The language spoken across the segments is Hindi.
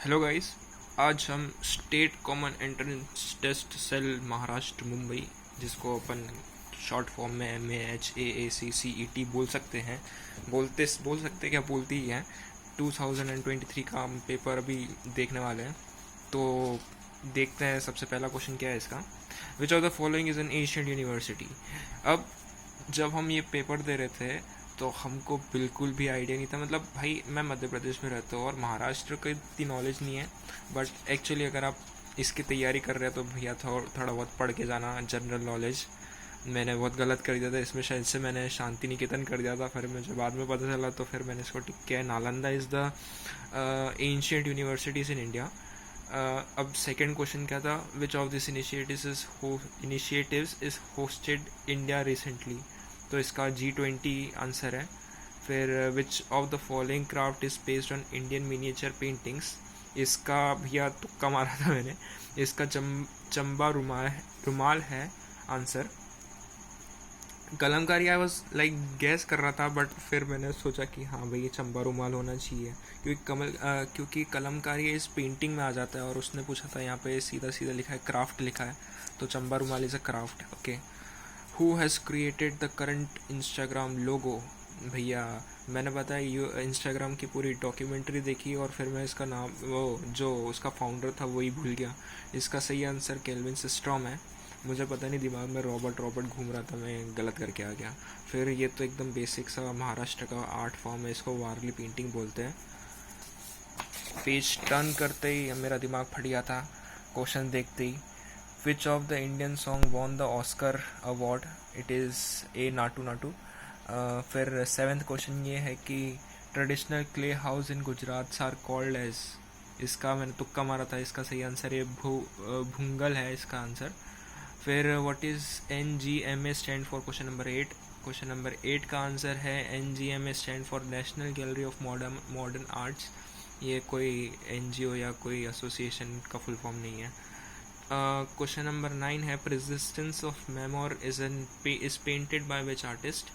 Hello guys. आज हम state common entrance test cell Maharashtra Mumbai, जिसको अपन शॉर्ट फॉर्म में MAHAACCET बोल सकते हैं, बोल सकते क्या, बोलती ही हैं। 2023 का हम पेपर अभी देखने वाले हैं। तो देखते हैं सबसे पहला क्वेश्चन क्या है इसका। विच of the following is an Asian university. अब जब हम ये पेपर दे रहे थे तो हमको बिल्कुल भी आइडिया नहीं था। मतलब भाई, मैं मध्य प्रदेश में रहता हूँ और महाराष्ट्र का इतनी नॉलेज नहीं है। बट एक्चुअली अगर आप इसकी तैयारी कर रहे हो तो भैया थोड़ा बहुत पढ़ के जाना। जनरल नॉलेज मैंने बहुत गलत कर दिया था इसमें, शायद से मैंने शांति निकेतन कर दिया था, फिर मुझे बाद में पता चला तो फिर मैंने इसको टिक किया। Nalanda is the ancient universities in India. अब सेकेंड क्वेश्चन क्या था, which of this initiatives is hosted India recently. तो इसका G20 आंसर है। फिर विच of the following craft is based on Indian miniature paintings. इसका भैया तुक्का मारा था मैंने। इसका चंबा रुमाल है answer. Kalamkari I was like gas कर रहा था, बट फिर मैंने सोचा कि हाँ भाई, ये चंबा रुमाल होना चाहिए, क्योंकि कलमकारी इस पेंटिंग में आ जाता है। और उसने पूछा था यहाँ पे सीधा सीधा लिखा है, क्राफ्ट लिखा है, तो Chamba Rumal is a craft. Okay. Who has created the current Instagram logo. भैया मैंने बताया, ये इंस्टाग्राम की पूरी डॉक्यूमेंट्री देखी और फिर मैं इसका नाम, वो जो उसका फाउंडर था वही भूल गया। इसका सही आंसर केल्विन सिस्ट्रॉम है। मुझे पता नहीं, दिमाग में रॉबर्ट घूम रहा था, मैं गलत करके आ गया। फिर ये तो एकदम बेसिक सा महाराष्ट्र का आर्ट फॉर्म है, इसको वारली पेंटिंग बोलते हैं। पेज टर्न करते ही मेरा दिमाग फट गया था क्वेश्चन देखते ही। Which of the Indian song won the Oscar award. It is a Naatu Naatu. फिर सेवेंथ क्वेश्चन ये है कि traditional clay house in Gujarat are called as. इसका मैंने तुक्का मारा था, इसका सही आंसर ये भूंगल है इसका आंसर। फिर what is NGMA stand for, question number 8। Question number 8 का आंसर है NGMA stand for national gallery of modern arts. ये कोई NGO या कोई एसोसिएशन का फुल फॉर्म नहीं है। क्वेश्चन नंबर 9 है persistence of memoir is painted by which artist.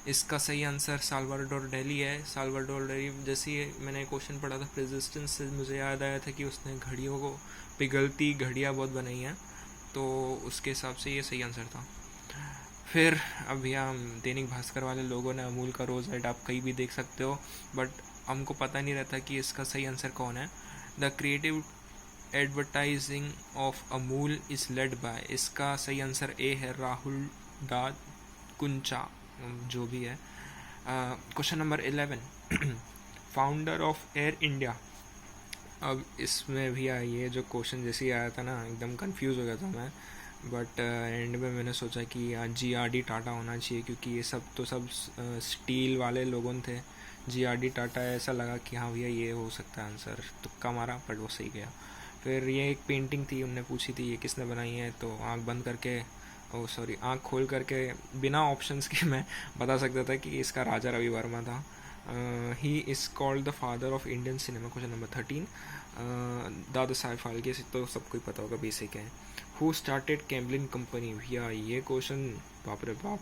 इसका सही आंसर साल्वाडोर डेली है। साल्वाडोर डेली, जैसे मैंने क्वेश्चन पढ़ा था प्रेजिस्टेंस से, मुझे याद आया था कि उसने घड़ियों को, पिघलती घड़ियाँ बहुत बनाई हैं, तो उसके हिसाब से ये सही आंसर था। फिर अब यहाँ दैनिक भास्कर वाले लोगों ने अमूल का रोज़ एड आप कहीं भी देख सकते हो, बट हमको पता नहीं रहता कि इसका सही आंसर कौन है। The creative advertising of Amul is led by. इसका सही आंसर ए है, राहुल डा कुंचा, जो भी है। Question number 11 founder of air India. अब इसमें भी ये जो क्वेश्चन जैसे ही आया था ना, एकदम कंफ्यूज हो गया था मैं, बट एंड में मैंने सोचा कि GRD टाटा होना चाहिए, क्योंकि ये सब तो सब स्टील वाले लोगों थे। GRD टाटा ऐसा लगा कि हाँ भैया ये हो सकता है आंसर, तुक्का मारा बट वो सही गया। फिर ये एक पेंटिंग थी, उनने पूछी थी ये किसने बनाई है, तो आँख बंद करके, आँख खोल करके बिना ऑप्शंस के मैं बता सकता था कि इसका राजा रवि वर्मा था। He is called the father of Indian cinema. Question number 13 Dada Saheb Phalke, तो सबको ही पता होगा, बेसिक है। Who started Camlin company. भैया ये क्वेश्चन, बाप रे बाप,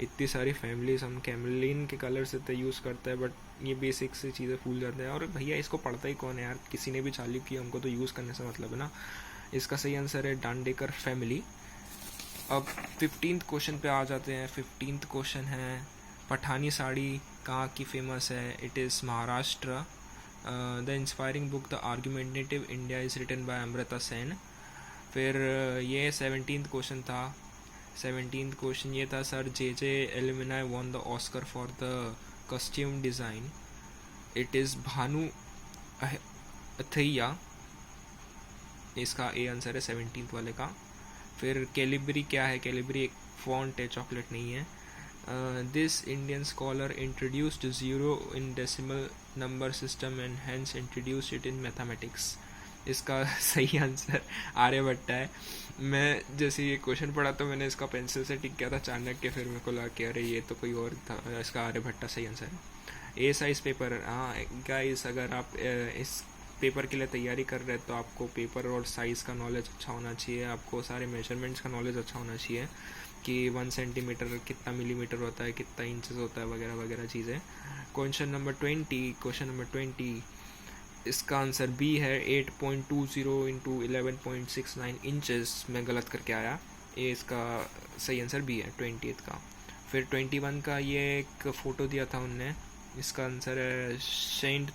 इतनी सारी फैमिलीज हम कैमलिन के कलर से तो यूज़ करते हैं, बट ये बेसिक सी चीज़ें भूल जाते हैं। और भैया इसको पढ़ता ही कौन है यार, किसी ने भी चालू किया, हमको तो यूज़ करने से मतलब है ना। इसका सही आंसर है डांडेकर फैमिली। अब 15th क्वेश्चन पे आ जाते हैं। 15th क्वेश्चन है पठानी साड़ी कहाँ की फेमस है। It is Maharashtra. The inspiring book the argumentative India is written by Amrita Sen. फिर ये 17th क्वेश्चन था। 17th क्वेश्चन ये था, sir JJ alumni won the Oscar for the costume design. It is Bhanu Athaiya. इसका ए आंसर है 17th वाले का। फिर कैलिब्री क्या है, कैलिब्री एक फॉन्ट है, चॉकलेट नहीं है। This Indian scholar introduced zero in decimal number system and hence introduced it in mathematics. इसका सही आंसर आर्यभट्ट है। मैं जैसे ये क्वेश्चन पढ़ा तो मैंने इसका पेंसिल से टिक किया था चाणक्य, फिर मेरे को लगा कि अरे ये तो कोई और था, इसका आर्यभट्ट सही आंसर है। ए साइज़ पेपर। हाँ गाइस, अगर आप इस पेपर के लिए तैयारी कर रहे हैं तो आपको पेपर और साइज़ का नॉलेज अच्छा होना चाहिए, आपको सारे मेजरमेंट्स का नॉलेज अच्छा होना चाहिए कि 1 सेंटीमीटर कितना मिलीमीटर होता है, कितना इंचेस होता है, वगैरह वगैरह चीज़ें। क्वेश्चन नंबर 20 इसका आंसर बी है 8.20 इंटू 11.69 इंचेस में गलत करके आया। ये इसका सही आंसर बी है 20th का। फिर 21 का ये एक फ़ोटो दिया था उनने, इसका आंसर है सेंट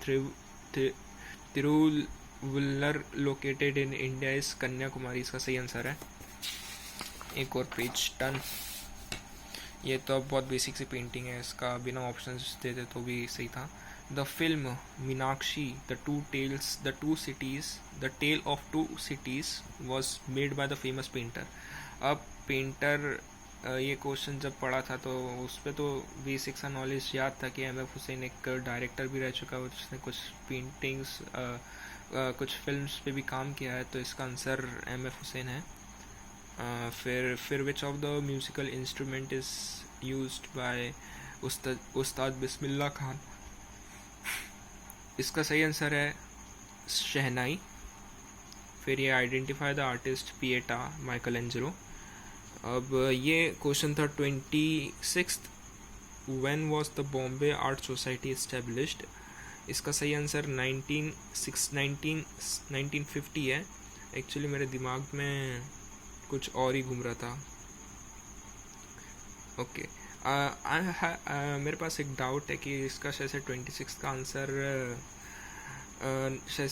तिरुवल्लर लोकेटेड इन इंडिया इस कन्याकुमारी, इसका सही आंसर है। एक और पेज डन। ये तो अब बहुत बेसिक सी पेंटिंग है, इसका बिना ऑप्शंस देते तो भी सही था। The film Meenakshi the tale of two cities was made by the famous painter. अब पेंटर, ये क्वेश्चन जब पढ़ा था तो उस पर तो बेसिक सा नॉलेज याद था कि एम.एफ. हुसैन एक डायरेक्टर भी रह चुका है, उसने कुछ पेंटिंग्स कुछ फिल्म्स पे भी काम किया है, तो इसका आंसर एम.एफ. हुसैन है। फिर विच of the musical instrument is used by उस्ताद बिस्मिल्लाह खान, इसका सही आंसर है शहनाई। फिर ये identify the artist Pieta Michael Angelo. अब ये क्वेश्चन था 26th, when was the Bombay art society established, इसका सही आंसर 1950 है। एक्चुअली मेरे दिमाग में कुछ और ही घूम रहा था। ओके, मेरे पास एक डाउट है कि इसका शायद 26 का आंसर शायद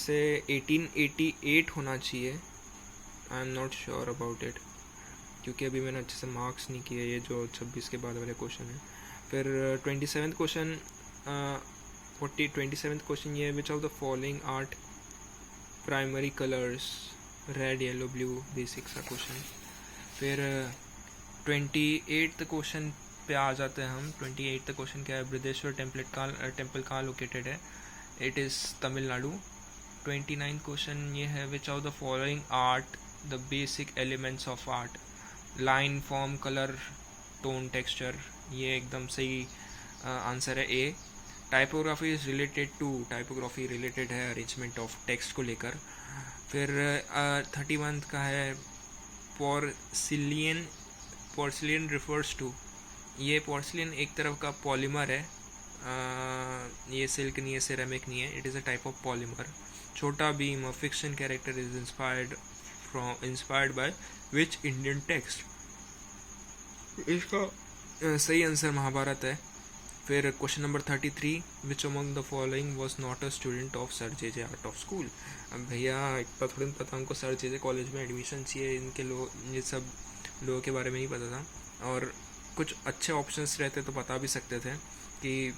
1888 होना चाहिए। I am not sure about it, क्योंकि अभी मैंने अच्छे से मार्क्स नहीं किए, ये जो 26 के बाद वाले क्वेश्चन है। फिर 27th क्वेश्चन ये, विच of the following art primary colours, red yellow blue, basic सा क्वेश्चन। फिर 28th क्वेश्चन पे आ जाते हैं हम। 28th क्वेश्चन क्या है, बृहदेश्वर टेम्पल कहाँ लोकेटेड है, it is Tamil Nadu. 29th question ये है, which of the following art the basic elements of art, line, form, colour, tone, texture, ये एकदम सही आंसर है A. Typography is related to, typography related है अरेंजमेंट ऑफ टेक्स्ट को लेकर। फिर 31 का है, पोर्सिलियन रिफर्स टू, ये पोर्सिलियन एक तरफ का पॉलीमर है, ये सिल्क नहीं है, सिरेमिक नहीं है, it is a type of polymer. Chhota Bheem, a fiction character, is inspired by which Indian text, इसका सही आंसर महाभारत है। फिर question number 33, which among the following was not a student of sir J art of school. अब भैया इतना थोड़ा नहीं पता हमको सर जे कॉलेज में एडमिशन चाहिए, इनके ये सब लोगों के बारे में नहीं पता था, और कुछ अच्छे ऑप्शंस रहते तो बता भी सकते थे कि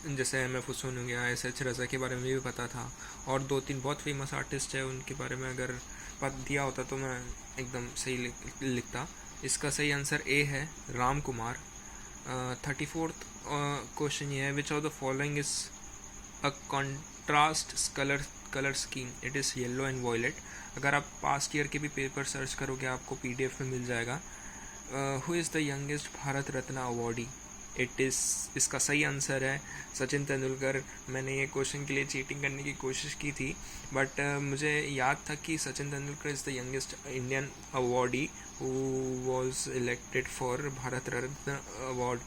जैसे एम.एफ. हुसैन हो गया, एस.एच. रज़ा के बारे में भी पता था, और 2-3 बहुत फेमस आर्टिस्ट है, उनके बारे में अगर पता दिया होता तो मैं एकदम सही लिखता। इसका सही आंसर ए है, राम कुमार। 34th क्वेश्चन ये है, which of the following is a contrast colour scheme, it is yellow and violet. अगर आप पास्ट ईयर के भी पेपर सर्च करोगे आपको PDF में मिल जाएगा। Who is the youngest Bharat Ratna awardee, इसका सही आंसर है सचिन तेंदुलकर। मैंने ये क्वेश्चन के लिए चीटिंग करने की कोशिश की थी, बट मुझे याद था कि Sachin Tendulkar is the youngest Indian awardee who was elected for Bharat Ratna award.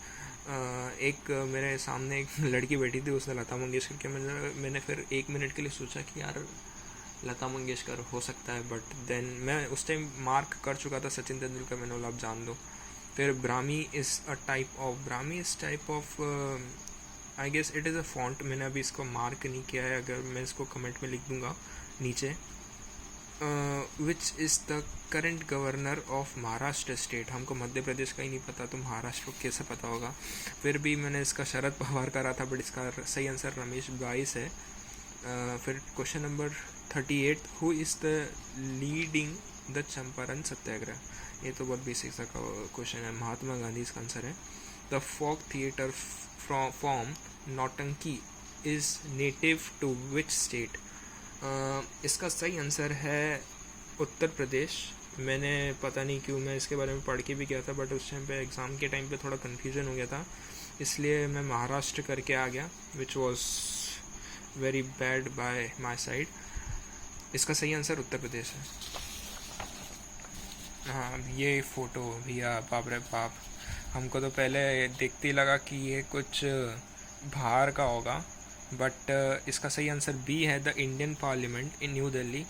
एक मेरे सामने एक लड़की बैठी थी, उसने लता मंगेशकर के, मैंने फिर 1 मिनट के लिए सोचा कि यार लता मंगेशकर हो सकता है, बट देन मैं उस टाइम मार्क कर चुका था सचिन तेंदुलकर, मैंने बोला आप जान दो। फिर Brahmi is type of I guess it is a font, मैंने अभी इसको मार्क नहीं किया है, अगर मैं इसको कमेंट में लिख दूंगा नीचे। Which is the current governor of Maharashtra state, हमको मध्य प्रदेश का ही नहीं पता तो महाराष्ट्र को कैसे पता होगा। फिर भी मैंने इसका शरद पवार करा था, बट इसका सही आंसर रमेश बाइस है। फिर question number 38, who is the leading the Champaran Satyagraha, ये तो बहुत बेसिक सा क्वेश्चन है, महात्मा गांधी इसका आंसर है। The folk theatre form nautanki is native to which state, इसका सही आंसर है उत्तर प्रदेश। मैंने पता नहीं क्यों मैं इसके बारे में पढ़ के भी गया था, बट उस टाइम पे एग्ज़ाम के टाइम पे थोड़ा कन्फ्यूजन हो गया था, इसलिए मैं महाराष्ट्र करके आ गया, which was very bad bye my side. इसका सही आंसर उत्तर प्रदेश है। हाँ, ये फ़ोटो भैया बाप रे बाप, हमको तो पहले देखते ही लगा कि ये कुछ बाहर का होगा, बट इसका सही आंसर बी है, the Indian parliament in new Delhi.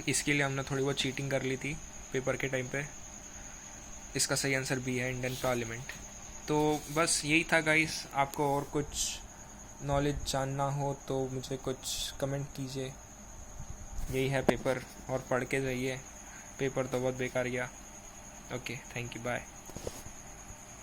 इसके लिए हमने थोड़ी बहुत चीटिंग कर ली थी पेपर के टाइम पे। इसका सही आंसर बी है, इंडियन पार्लियामेंट। तो बस यही था गाइस। आपको और कुछ नॉलेज जानना हो तो मुझे कुछ कमेंट कीजिए। यही है पेपर, और पढ़ के जाइए, पेपर तो बहुत बेकार गया। Okay, thank you, bye.